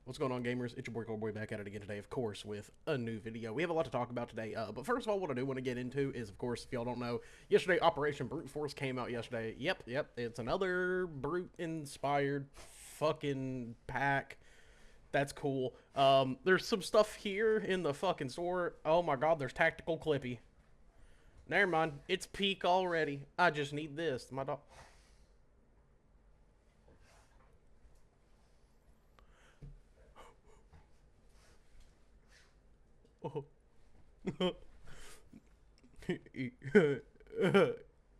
What's going on, gamers? It's your boy Cowboy back at it again today, of course, with a new video. We have a lot to talk about today, but first of all, what I do want to get into is, of course, if y'all don't know, yesterday Operation Brute Force came out yesterday. Yep, it's another Brute-inspired fucking pack. That's cool. There's some stuff here in the fucking store. Oh my god, there's Tactical Clippy. Never mind, it's peak already. I just need this. My dog. Oh.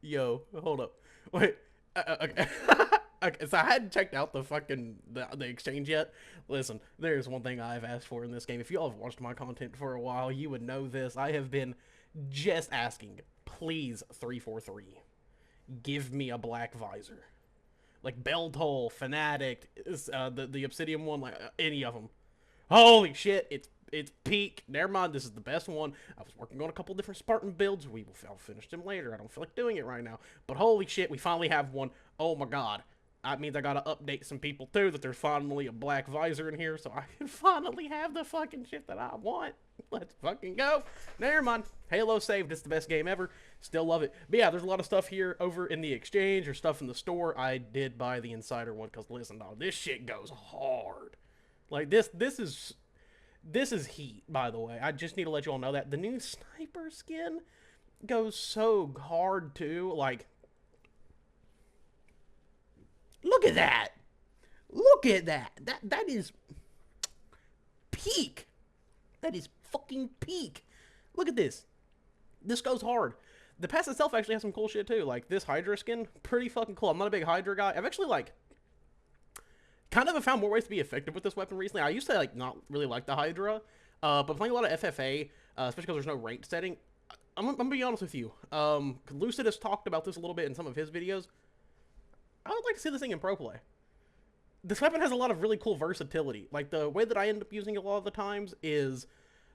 Yo, hold up. Wait. Okay. Okay, so I hadn't checked out the fucking the exchange yet. Listen, there's one thing I've asked for in this game. If y'all have watched my content for a while, you would know this. I have been just asking, please 343, give me a black visor, like Bell Toll, Fanatic, the Obsidian one, like any of them. Holy shit, it's peak. Never mind, this is the best one. I was working on a couple different Spartan builds. I'll finish them later. I don't feel like doing it right now. But holy shit, we finally have one. Oh my god. That means I gotta update some people too, that there's finally a black visor in here, so I can finally have the fucking shit that I want. Let's fucking go. Never mind. Halo saved. It's the best game ever. Still love it. But yeah, there's a lot of stuff here over in the exchange or stuff in the store. I did buy the Insider one because, listen, dog, this shit goes hard. Like, this is heat, by the way. I just need to let you all know that. The new sniper skin goes so hard, too. Like, look at that. Look at that. That is peak. That is fucking peak. Look at this. This goes hard. The pass itself actually has some cool shit, too. Like, this Hydra skin, pretty fucking cool. I'm not a big Hydra guy. I've actually, like, kind of found more ways to be effective with this weapon recently. I used to, like, not really like the Hydra, but playing a lot of FFA, especially because there's no ranked setting, I'm gonna be honest with you. Lucid has talked about this a little bit in some of his videos. I would like to see this thing in pro play. This weapon has a lot of really cool versatility. Like, the way that I end up using it a lot of the times is,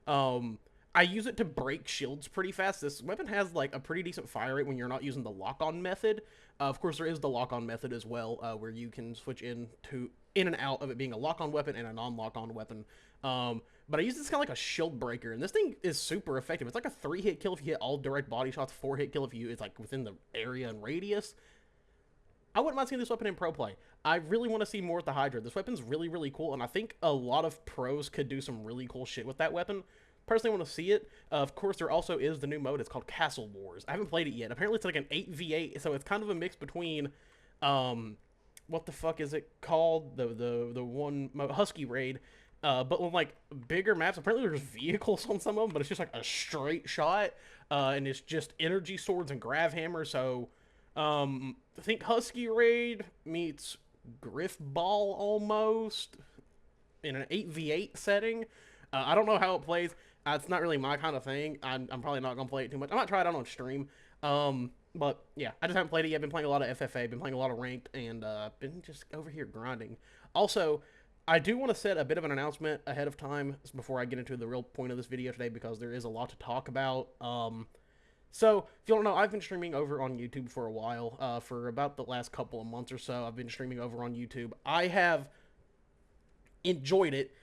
I use it to break shields pretty fast. This weapon has, like, a pretty decent fire rate when you're not using the lock-on method. Of course, there is the lock-on method as well, where you can switch in and out of it being a lock-on weapon and a non-lock-on weapon. But I use this kind of like a shield breaker, and this thing is super effective. It's like a 3-hit kill if you hit all direct body shots, 4-hit kill if it's like within the area and radius. I wouldn't mind seeing this weapon in pro play. I really want to see more with the Hydra. This weapon's really, really cool, and I think a lot of pros could do some really cool shit with that weapon. Personally, want to see it. Of course, there also is the new mode. It's called Castle Wars. I haven't played it yet. Apparently, it's like an 8v8, so it's kind of a mix between, what the fuck is it called? The one Husky Raid, but with like bigger maps. Apparently, there's vehicles on some of them, but it's just like a straight shot, and it's just energy swords and grav hammers. So, I think Husky Raid meets Griff Ball almost in an 8v8 setting. I don't know how it plays. It's not really my kind of thing. I'm probably not going to play it too much. I might try it out on stream. But, yeah, I just haven't played it yet. I've been playing a lot of FFA, been playing a lot of Ranked, and been just over here grinding. Also, I do want to set a bit of an announcement ahead of time before I get into the real point of this video today, because there is a lot to talk about. So, if you don't know, I've been streaming over on YouTube for a while. For about the last couple of months or so, I've been streaming over on YouTube. I have enjoyed it.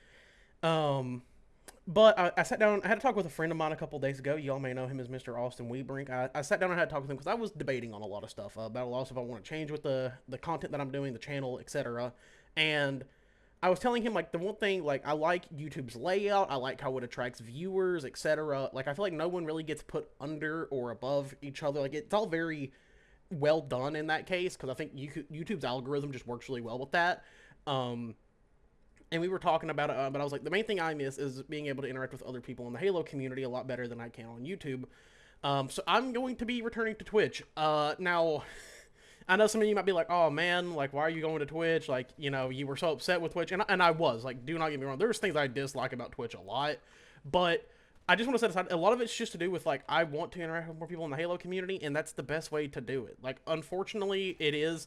But I sat down, I had a talk with a friend of mine a couple days ago. Y'all may know him as Mr. Austin Weebrink. I sat down and had a talk with him because I was debating on a lot of stuff, about a lot of stuff I want to change with the content that I'm doing, the channel, etc. And I was telling him, like, the one thing, like, I like YouTube's layout, I like how it attracts viewers, etc. Like, I feel like no one really gets put under or above each other. Like, it's all very well done in that case, because I think YouTube's algorithm just works really well with that. And we were talking about it, but I was like, the main thing I miss is being able to interact with other people in the Halo community a lot better than I can on YouTube. So I'm going to be returning to Twitch. Now, I know some of you might be like, oh man, like, why are you going to Twitch? Like, you know, you were so upset with Twitch. And I was, like, do not get me wrong. There's things I dislike about Twitch a lot. But I just want to set aside, a lot of it's just to do with, like, I want to interact with more people in the Halo community, and that's the best way to do it. Like, unfortunately, it is.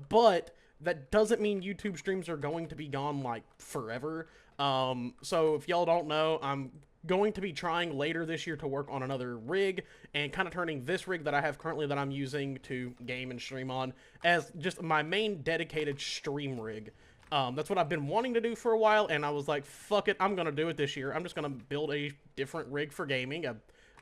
But that doesn't mean YouTube streams are going to be gone, like, forever. So if y'all don't know, I'm going to be trying later this year to work on another rig, and kind of turning this rig that I have currently that I'm using to game and stream on as just my main dedicated stream rig. That's what I've been wanting to do for a while, and I was like, fuck it, I'm gonna do it this year. I'm just gonna build a different rig for gaming, a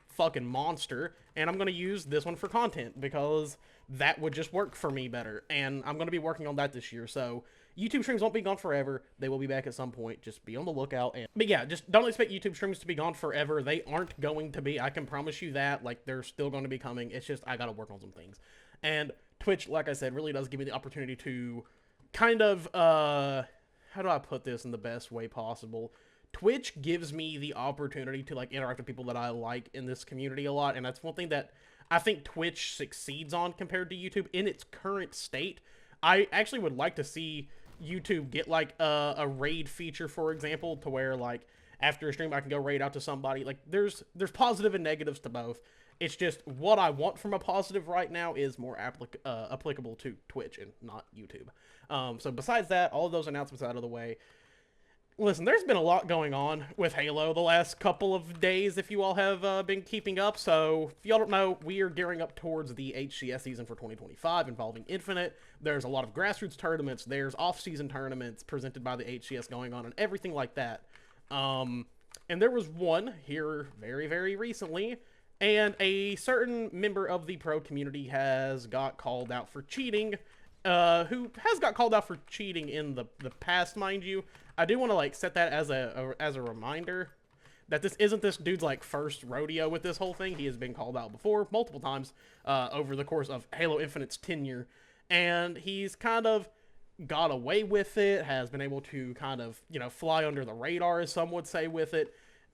fucking monster, and I'm gonna use this one for content, because that would just work for me better, and I'm gonna be working on that this year, so YouTube streams won't be gone forever. They will be back at some point. Just be on the lookout. But yeah, just don't expect YouTube streams to be gone forever. They aren't going to be. I can promise you that. Like, they're still going to be coming. It's just I gotta work on some things. And Twitch, like I said, really does give me the opportunity to kind of, how do I put this in the best way possible? Twitch gives me the opportunity to, like, interact with people that I like in this community a lot, and that's one thing that I think Twitch succeeds on compared to YouTube in its current state. I actually would like to see YouTube get, like, a raid feature, for example, to where, like, after a stream I can go raid out to somebody. Like, there's positive and negatives to both. It's just what I want from a positive right now is more applicable to Twitch and not YouTube. So besides that, all of those announcements out of the way, listen, there's been a lot going on with Halo the last couple of days, if you all have been keeping up. So if y'all don't know, we are gearing up towards the HCS season for 2025 involving Infinite. There's a lot of grassroots tournaments. There's off-season tournaments presented by the HCS going on and everything like that. And there was one here very, very recently, and a certain member of the pro community has got called out for cheating, who has got called out for cheating in the past, mind you. I do want to, like, set that as a reminder that this isn't this dude's, like, first rodeo with this whole thing. He has been called out before, multiple times, over the course of Halo Infinite's tenure, and he's kind of got away with it, has been able to kind of, you know, fly under the radar, as some would say, with it.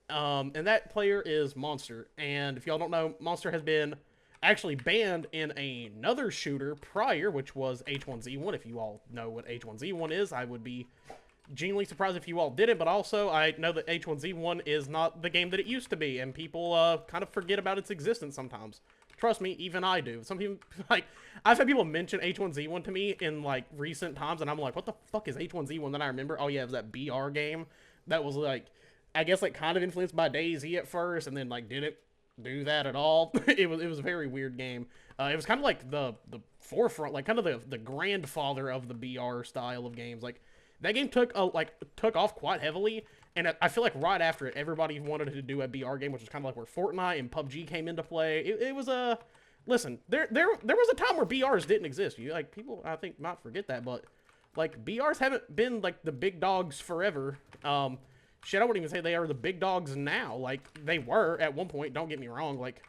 And that player is Monster. And if y'all don't know, Monster has been actually banned in another shooter prior, which was H1Z1. If you all know what H1Z1 is, I would be genuinely surprised if you all did it, but also I know that H1Z1 is not the game that it used to be, and people kind of forget about its existence sometimes. Trust me, even I do. Some people, like, I've had people mention H1Z1 to me in, like, recent times, and I'm like, what the fuck is H1Z1? Then I remember, oh yeah, it was that BR game that was, like, I guess, like, kind of influenced by DayZ at first, and then, like, didn't do that at all. It was a very weird game. It was kind of like the forefront, like, kind of the grandfather of the BR style of games. Like, that game took off quite heavily, and I feel like right after it, everybody wanted to do a BR game, which was kind of like where Fortnite and PUBG came into play. It was a listen. There was a time where BRs didn't exist. You, like, people, I think, might forget that, but, like, BRs haven't been, like, the big dogs forever. Shit, I wouldn't even say they are the big dogs now. Like, they were at one point, don't get me wrong. Like,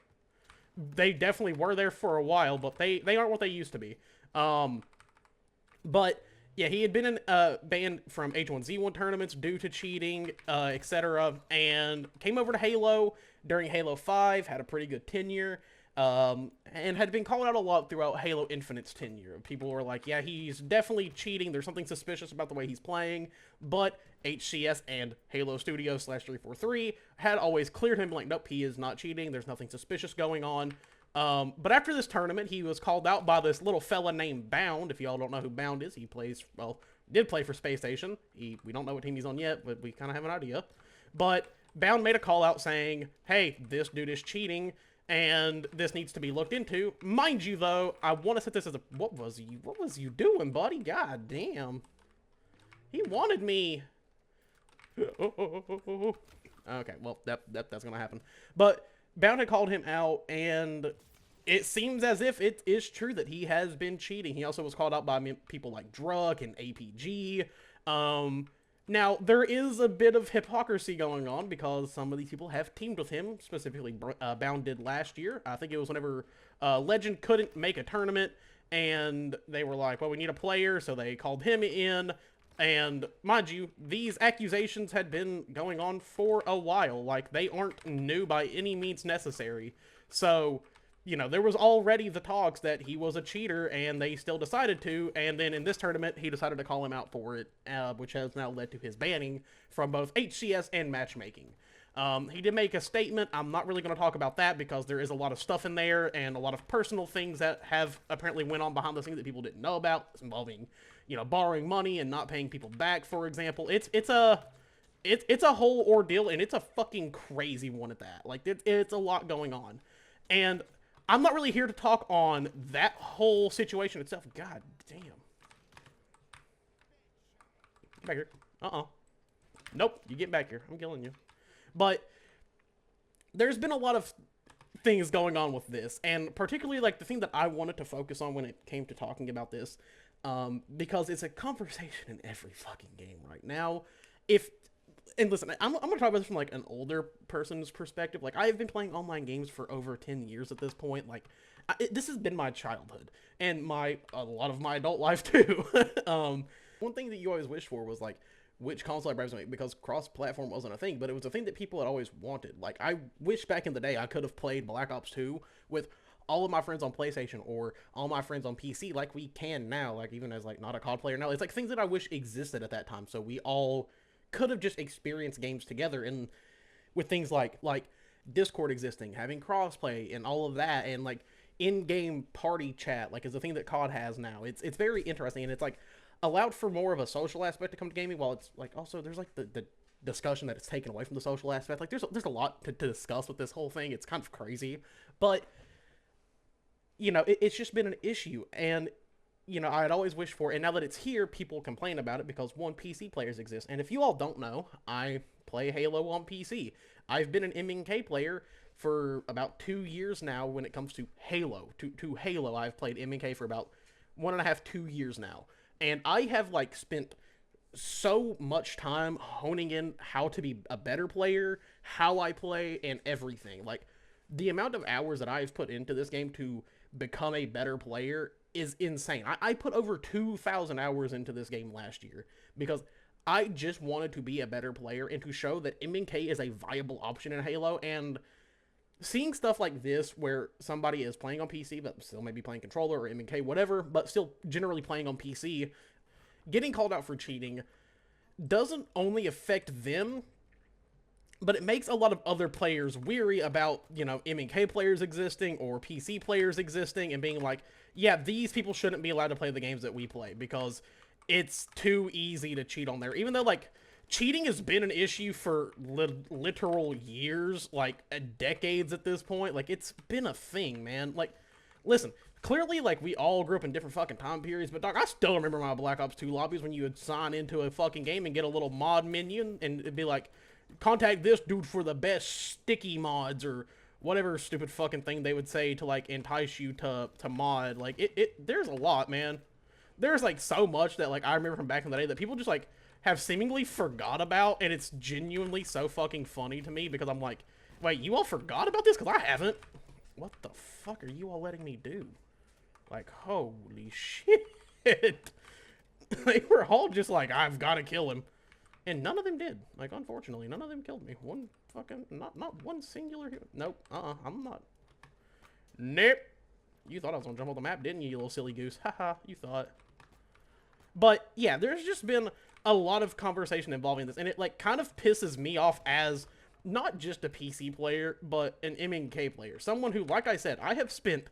they definitely were there for a while, but they aren't what they used to be. But yeah, he had been banned from H1Z1 tournaments due to cheating, etc., and came over to Halo during Halo 5, had a pretty good tenure, and had been called out a lot throughout Halo Infinite's tenure. People were like, yeah, he's definitely cheating, there's something suspicious about the way he's playing, but HCS and Halo Studios /343 had always cleared him, like, nope, he is not cheating, there's nothing suspicious going on. But after this tournament, he was called out by this little fella named Bound. If y'all don't know who Bound is, he plays, well, did play for Space Station. We don't know what team he's on yet, but we kind of have an idea. But Bound made a call out saying, hey, this dude is cheating, and this needs to be looked into. Mind you, though, I want to set this as a, what was you doing, buddy? God damn. He wanted me. Okay, well, that's gonna happen. But Bound had called him out, and it seems as if it is true that he has been cheating. He also was called out by people like Druk and APG. Now, there is a bit of hypocrisy going on because some of these people have teamed with him, specifically Bound did last year. I think it was whenever Legend couldn't make a tournament, and they were like, well, we need a player, so they called him in. And mind you, these accusations had been going on for a while. Like, they aren't new by any means necessary. So, you know, there was already the talks that he was a cheater, and they still decided to. And then in this tournament, he decided to call him out for it, which has now led to his banning from both HCS and matchmaking. He did make a statement. I'm not really going to talk about that because there is a lot of stuff in there and a lot of personal things that have apparently went on behind the scenes that people didn't know about, involving, you know, borrowing money and not paying people back, for example. It's a whole ordeal, and it's a fucking crazy one at that. Like, it's a lot going on. And I'm not really here to talk on that whole situation itself. God damn. back here. Nope, you get back here. I'm killing you. But there's been a lot of things going on with this, and particularly like the thing that I wanted to focus on when it came to talking about this, because it's a conversation in every fucking game right now. And listen, I'm gonna talk about this from like an older person's perspective. Like, I've been playing online games for over 10 years at this point. Like, this has been my childhood and a lot of my adult life too. One thing that you always wished for was like, which console I browse on, because cross-platform wasn't a thing, but it was a thing that people had always wanted. Like, I wish back in the day I could have played Black Ops 2 with all of my friends on PlayStation or all my friends on PC like we can now, like even as like not a COD player now. It's like things that I wish existed at that time, so we all could have just experienced games together, and with things like Discord existing, having crossplay and all of that, and like in-game party chat, like is a thing that COD has now. It's very interesting, and it's like allowed for more of a social aspect to come to gaming, while it's like also there's like the discussion that it's taken away from the social aspect. Like there's a lot to discuss with this whole thing. It's kind of crazy, but you know, it's just been an issue, and you know, I'd always wished for, and now that it's here, people complain about it because, one, PC players exist. And if you all don't know, I play Halo on PC. I've been an MNK player for about 2 years now when it comes to Halo. To Halo, I've played MNK for about 1.5, 2 years now. And I have, like, spent so much time honing in how to be a better player, how I play, and everything. Like, the amount of hours that I've put into this game to become a better player is insane. I put over 2,000 hours into this game last year because I just wanted to be a better player and to show that MNK is a viable option in Halo. And seeing stuff like this where somebody is playing on PC but still maybe playing controller or MNK, whatever, but still generally playing on PC, getting called out for cheating doesn't only affect them, but it makes a lot of other players weary about, you know, MNK players existing or PC players existing and being like, yeah, these people shouldn't be allowed to play the games that we play because it's too easy to cheat on there. Even though, like, cheating has been an issue for literal years, like, decades at this point. Like, it's been a thing, man. Like, listen, clearly, like, we all grew up in different fucking time periods, but, dog, I still remember my Black Ops 2 lobbies when you would sign into a fucking game and get a little mod menu, and it'd be like, contact this dude for the best sticky mods, or whatever stupid fucking thing they would say to, like, entice you to mod. Like, there's a lot, man. There's, like, so much that, like, I remember from back in the day that people just, like, have seemingly forgot about, and it's genuinely so fucking funny to me because I'm like, wait, you all forgot about this? Because I haven't. What the fuck are you all letting me do? Like, holy shit. They were all just like, I've got to kill him. And none of them did. Like, unfortunately, none of them killed me. One fucking, not one singular hero. Nope, I'm not. Nope. You thought I was gonna jump off the map, didn't you, you little silly goose? Haha, you thought. But, yeah, there's just been a lot of conversation involving this, and it, like, kind of pisses me off as not just a PC player, but an MNK player. Someone who, like I said, I have spent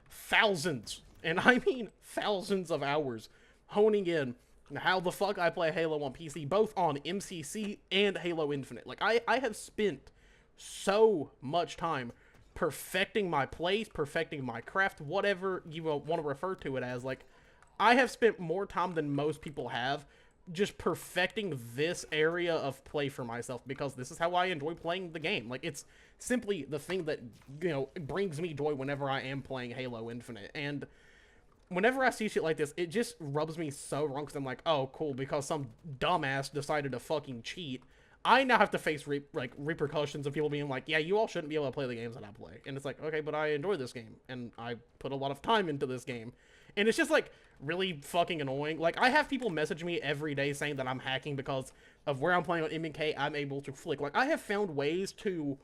thousands, and I mean thousands of hours honing in how the fuck I play Halo on PC, both on MCC and Halo Infinite. Like, I have spent so much time perfecting my plays, perfecting my craft, whatever you want to refer to it as. Like, I have spent more time than most people have just perfecting this area of play for myself because this is how I enjoy playing the game. Like, it's simply the thing that, you know, brings me joy whenever I am playing Halo Infinite. And whenever I see shit like this, it just rubs me so wrong because I'm like, oh, cool, because some dumbass decided to fucking cheat, I now have to face repercussions of people being like, yeah, you all shouldn't be able to play the games that I play. And it's like, okay, but I enjoy this game, and I put a lot of time into this game. And it's just, like, really fucking annoying. Like, I have people message me every day saying that I'm hacking because of where I'm playing on MNK, I'm able to flick. Like, I have found ways to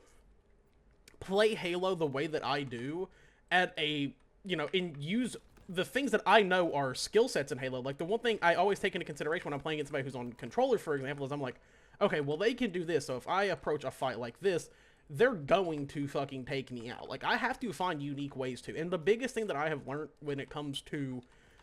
play Halo the way that I do at a, you know, and use the things that I know are skill sets in Halo. Like, the one thing I always take into consideration when I'm playing against somebody who's on controller, for example, is I'm like, okay, well, they can do this, so if I approach a fight like this, they're going to fucking take me out. Like, I have to find unique ways to. And the biggest thing that I have learned when it comes to,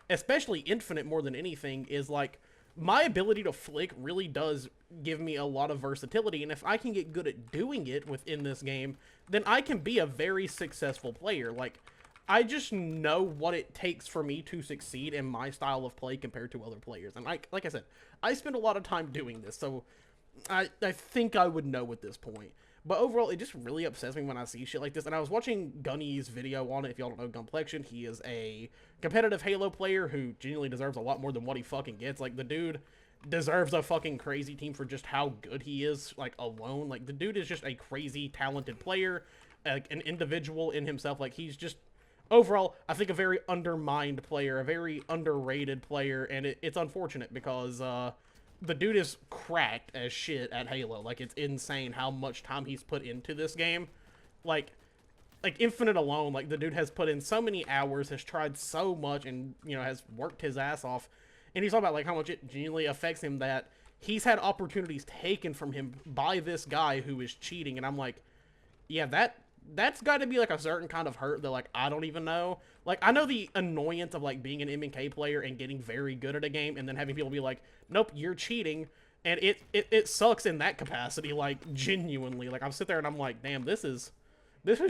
especially Infinite more than anything, is, like, my ability to flick really does give me a lot of versatility. And if I can get good at doing it within this game, then I can be a very successful player. Like, I just know what it takes for me to succeed in my style of play compared to other players. And like I said, I spend a lot of time doing this, so I think I would know at this point. But overall, it just really upsets me when I see shit like this. And I was watching Gunny's video on it. If y'all don't know Gunplexion, he is a competitive Halo player who genuinely deserves a lot more than what he fucking gets. Like, the dude deserves a fucking crazy team for just how good he is, like, alone. Like, the dude is just a crazy talented player, like, an individual in himself. Like, he's just, overall, I think a very undermined player, a very underrated player, and it's unfortunate because, the dude is cracked as shit at Halo. Like, it's insane how much time he's put into this game. Like Infinite alone, like, the dude has put in so many hours, has tried so much, and, you know, has worked his ass off. And he's talking about, like, how much it genuinely affects him that he's had opportunities taken from him by this guy who is cheating. And I'm like, yeah, that's got to be, like, a certain kind of hurt that, like, I don't even know. Like, I know the annoyance of, like, being an MK player and getting very good at a game and then having people be like, nope, you're cheating. And it sucks in that capacity, like, genuinely. Like, I'm sitting there and I'm like, damn, this is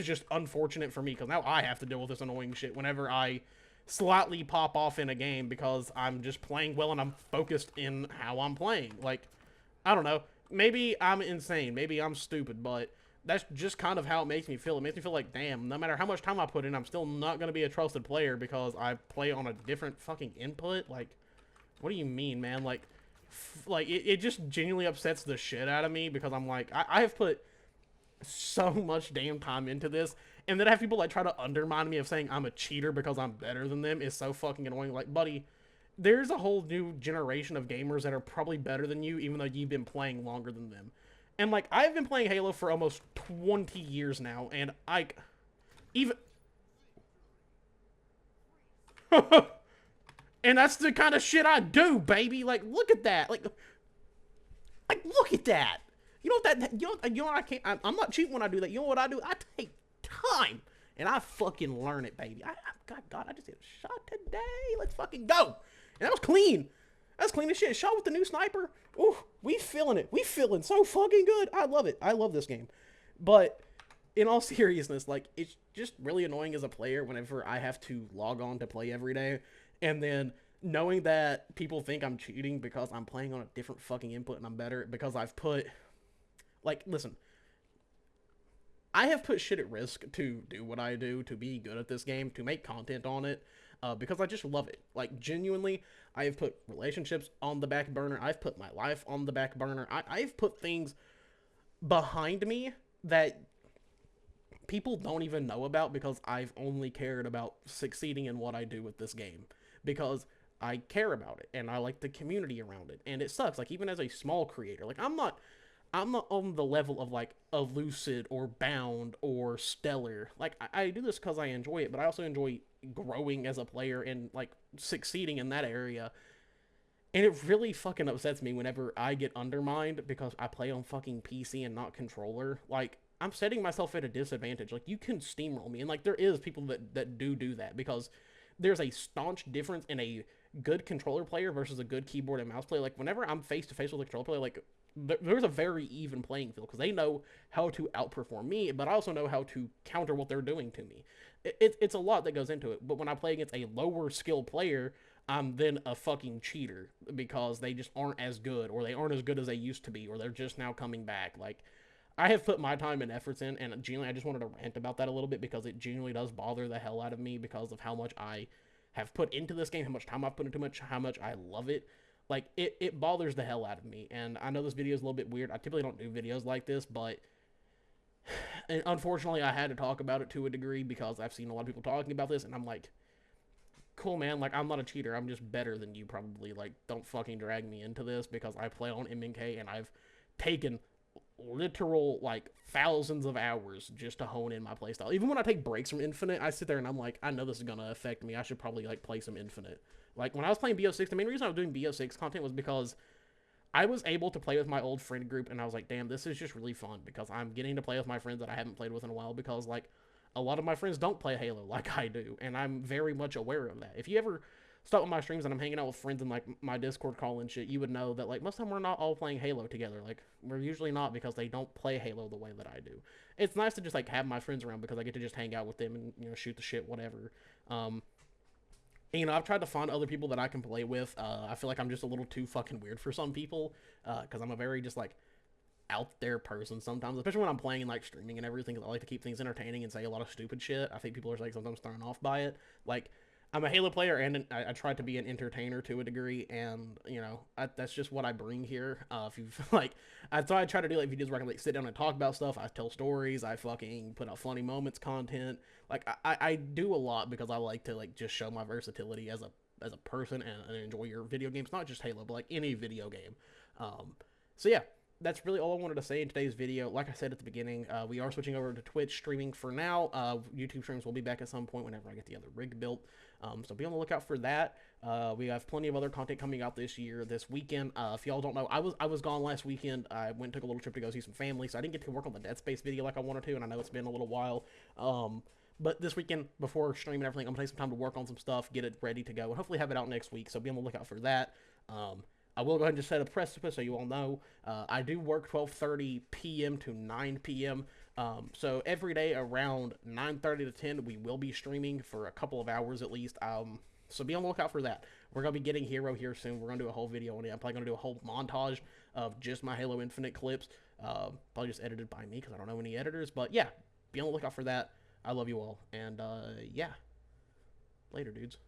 just unfortunate for me because now I have to deal with this annoying shit whenever I slightly pop off in a game because I'm just playing well and I'm focused in how I'm playing. Like, I don't know. Maybe I'm insane. Maybe I'm stupid, but that's just kind of how it makes me feel. It makes me feel like, damn, no matter how much time I put in, I'm still not going to be a trusted player because I play on a different fucking input. Like, what do you mean, man? Like, it just genuinely upsets the shit out of me because I'm like, I have put so much damn time into this, and then I have people, like, try to undermine me of saying I'm a cheater because I'm better than them is so fucking annoying. Like, buddy, there's a whole new generation of gamers that are probably better than you, even though you've been playing longer than them. And, like, I've been playing Halo for almost 20 years now, and even... and that's the kind of shit I do, baby! Like, look at that! Like, look at that! You know what you know what I can't... I'm not cheating when I do that. You know what I do? I take time, and I fucking learn it, baby. God, I just hit a shot today. Let's fucking go! And that was clean! That's clean as shit. Shot with the new sniper. Ooh, we feeling it. We feeling so fucking good. I love it. I love this game. But in all seriousness, like, it's just really annoying as a player whenever I have to log on to play every day. And then knowing that people think I'm cheating because I'm playing on a different fucking input and I'm better because I've put... Like, listen. I have put shit at risk to do what I do, to be good at this game, to make content on it. Because I just love it. Like, genuinely, I have put relationships on the back burner. I've put my life on the back burner. I've put things behind me that people don't even know about because I've only cared about succeeding in what I do with this game. Because I care about it, and I like the community around it. And it sucks, like, even as a small creator. Like, I'm not on the level of, like, a Lucid or Bound or Stellar. Like, I do this because I enjoy it, but I also enjoy growing as a player and, like, succeeding in that area. And it really fucking upsets me whenever I get undermined because I play on fucking PC and not controller. Like, I'm setting myself at a disadvantage. Like, you can steamroll me, and, like, there is people that do that because there's a staunch difference in a good controller player versus a good keyboard and mouse player. Like, whenever I'm face-to-face with a controller player, like, there's a very even playing field because they know how to outperform me, but I also know how to counter what they're doing to me. It's a lot that goes into it, but when I play against a lower skill player, I'm then a fucking cheater because they just aren't as good, or they aren't as good as they used to be, or they're just now coming back. Like, I have put my time and efforts in, and genuinely, I just wanted to rant about that a little bit because it genuinely does bother the hell out of me because of how much I have put into this game, how much time I've put into it, how much I love it. Like, it bothers the hell out of me, and I know this video is a little bit weird. I typically don't do videos like this, but and unfortunately, I had to talk about it to a degree because I've seen a lot of people talking about this, and I'm like, cool, man, like, I'm not a cheater. I'm just better than you, probably. Like, don't fucking drag me into this because I play on MNK, and I've taken literal, like, thousands of hours just to hone in my playstyle. Even when I take breaks from Infinite, I sit there and I'm like, I know this is gonna affect me. I should probably, like, play some Infinite. Like, when I was playing BO6, the main reason I was doing BO6 content was because I was able to play with my old friend group, and I was like, damn, this is just really fun, because I'm getting to play with my friends that I haven't played with in a while, because, like, a lot of my friends don't play Halo like I do, and I'm very much aware of that. If you ever stop with my streams and I'm hanging out with friends in, like, my Discord call and shit, you would know that, like, most of the time we're not all playing Halo together. Like, we're usually not, because they don't play Halo the way that I do. It's nice to just, like, have my friends around, because I get to just hang out with them and, you know, shoot the shit, whatever. And, you know, I've tried to find other people that I can play with. I feel like I'm just a little too fucking weird for some people, because I'm a very just like out there person sometimes, especially when I'm playing and like streaming and everything. 'Cause I like to keep things entertaining and say a lot of stupid shit. I think people are like sometimes thrown off by it. Like, I'm a Halo player and I try to be an entertainer to a degree, and you know that's just what I bring here. If you like, I try to do like videos where I can like sit down and talk about stuff. I tell stories. I fucking put out funny moments, content. Like I do a lot because I like to like just show my versatility as a person and enjoy your video games, not just Halo, but like any video game. Um, so yeah, that's really all I wanted to say in today's video. Like I said at the beginning, we are switching over to Twitch streaming for now. YouTube streams will be back at some point whenever I get the other rig built. So be on the lookout for that. We have plenty of other content coming out this year, this weekend. If y'all don't know, I was gone last weekend. I went and took a little trip to go see some family, so I didn't get to work on the Dead Space video like I wanted to, and I know it's been a little while. But this weekend, before streaming everything, I'm going to take some time to work on some stuff, get it ready to go, and hopefully have it out next week, so be on the lookout for that. I will go ahead and just set a precipice so you all know. I do work 12:30 p.m. to 9 p.m. So every day around 9:30 to 10, we will be streaming for a couple of hours at least. So be on the lookout for that. We're going to be getting Hero here soon. We're going to do a whole video on it. I'm probably going to do a whole montage of just my Halo Infinite clips. Probably just edited by me because I don't know any editors. But yeah, be on the lookout for that. I love you all. And yeah, later, dudes.